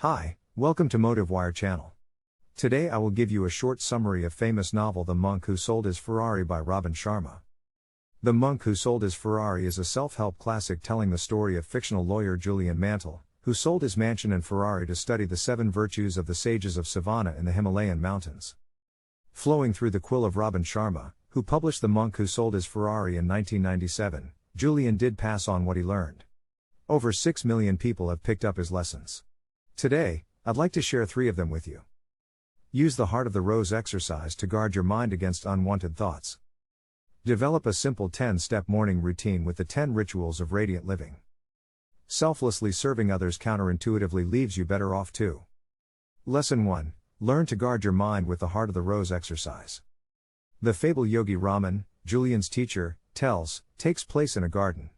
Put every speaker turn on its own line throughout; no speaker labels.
Hi, welcome to MotiveWire channel. Today I will give you a short summary of famous novel The Monk Who Sold His Ferrari by Robin Sharma. The Monk Who Sold His Ferrari is a self-help classic telling the story of fictional lawyer Julian Mantle, who sold his mansion and Ferrari to study the 7 virtues of the sages of Savannah in the Himalayan mountains. Flowing through the quill of Robin Sharma, who published The Monk Who Sold His Ferrari in 1997, Julian did pass on what he learned. Over 6 million people have picked up his lessons. Today, I'd like to share 3 of them with you. Use the Heart of the Rose exercise to guard your mind against unwanted thoughts. Develop a simple 10-step morning routine with the 10 rituals of radiant living. Selflessly serving others counterintuitively leaves you better off too. Lesson 1. Learn to guard your mind with the Heart of the Rose exercise. The fable yogi Raman, Julian's teacher, takes place in a garden.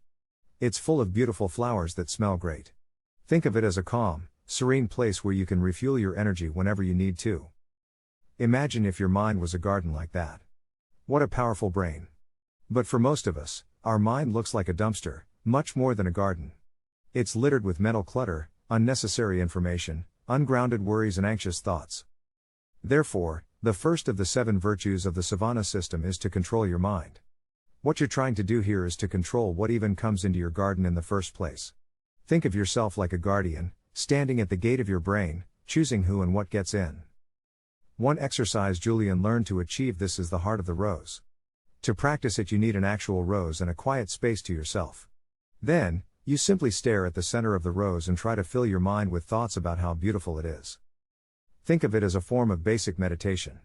It's full of beautiful flowers that smell great. Think of it as a calm, serene place where you can refuel your energy whenever you need to. Imagine if your mind was a garden like that. What a powerful brain. But for most of us, our mind looks like a dumpster, much more than a garden. It's littered with mental clutter, unnecessary information, ungrounded worries and anxious thoughts. Therefore, the first of the 7 virtues of the Savannah system is to control your mind. What you're trying to do here is to control what even comes into your garden in the first place. Think of yourself like a guardian, standing at the gate of your brain, choosing who and what gets in. One exercise Julian learned to achieve this is the Heart of the Rose. To practice it you need an actual rose and a quiet space to yourself. Then, you simply stare at the center of the rose and try to fill your mind with thoughts about how beautiful it is. Think of it as a form of basic meditation.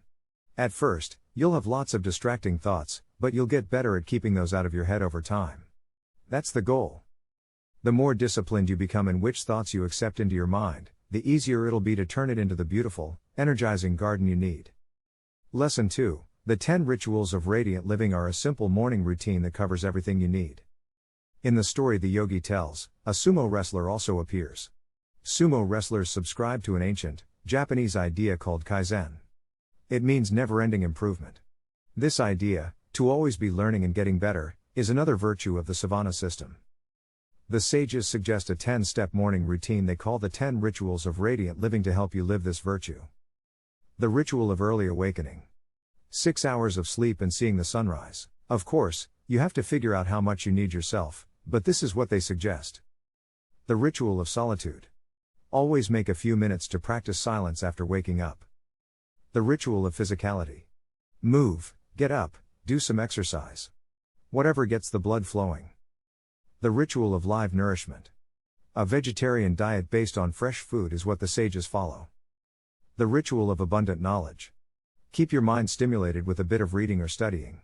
At first, you'll have lots of distracting thoughts, but you'll get better at keeping those out of your head over time. That's the goal. The more disciplined you become in which thoughts you accept into your mind, the easier it'll be to turn it into the beautiful, energizing garden you need. Lesson 2. The 10 rituals of radiant living are a simple morning routine that covers everything you need. In the story the yogi tells, a sumo wrestler also appears. Sumo wrestlers subscribe to an ancient, Japanese idea called kaizen. It means never-ending improvement. This idea, to always be learning and getting better, is another virtue of the Savannah system. The sages suggest a 10-step morning routine they call the 10 rituals of radiant living to help you live this virtue. The ritual of early awakening. 6 hours of sleep and seeing the sunrise. Of course, you have to figure out how much you need yourself, but this is what they suggest. The ritual of solitude. Always make a few minutes to practice silence after waking up. The ritual of physicality. Move, get up, do some exercise. Whatever gets the blood flowing. The ritual of live nourishment. A vegetarian diet based on fresh food is what the sages follow. The ritual of abundant knowledge. Keep your mind stimulated with a bit of reading or studying.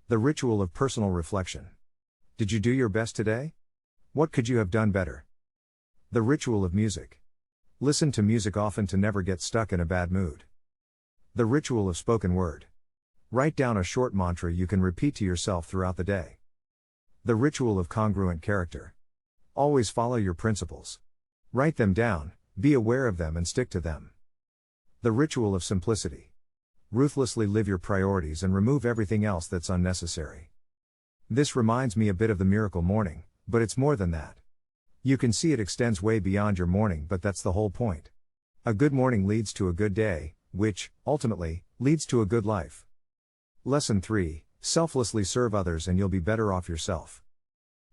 The ritual of personal reflection. Did you do your best today? What could you have done better? The ritual of music. Listen to music often to never get stuck in a bad mood. The ritual of spoken word. Write down a short mantra you can repeat to yourself throughout the day. The ritual of congruent character. Always follow your principles. Write them down, be aware of them and stick to them. The ritual of simplicity. Ruthlessly live your priorities and remove everything else that's unnecessary. This reminds me a bit of the miracle morning, but it's more than that. You can see it extends way beyond your morning, but that's the whole point. A good morning leads to a good day, which, ultimately, leads to a good life. Lesson 3. Selflessly serve others and you'll be better off yourself.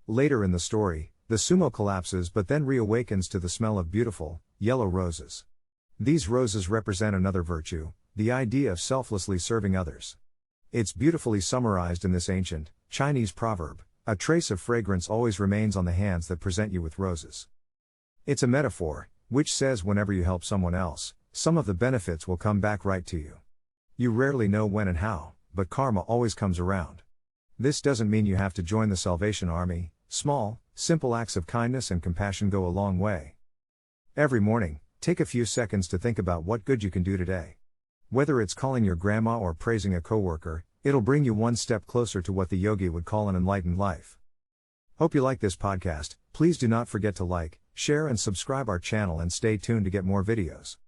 Later in the story, the sumo collapses but then reawakens to the smell of beautiful, yellow roses. These roses represent another virtue, the idea of selflessly serving others. It's beautifully summarized in this ancient, Chinese proverb, a trace of fragrance always remains on the hands that present you with roses. It's a metaphor, which says whenever you help someone else, some of the benefits will come back right to you. You rarely know when and how, but karma always comes around. This doesn't mean you have to join the Salvation Army. Small, simple acts of kindness and compassion go a long way. Every morning, take a few seconds to think about what good you can do today. Whether it's calling your grandma or praising a coworker, it'll bring you one step closer to what the yogi would call an enlightened life. Hope you like this podcast. Please do not forget to like, share and subscribe our channel and stay tuned to get more videos.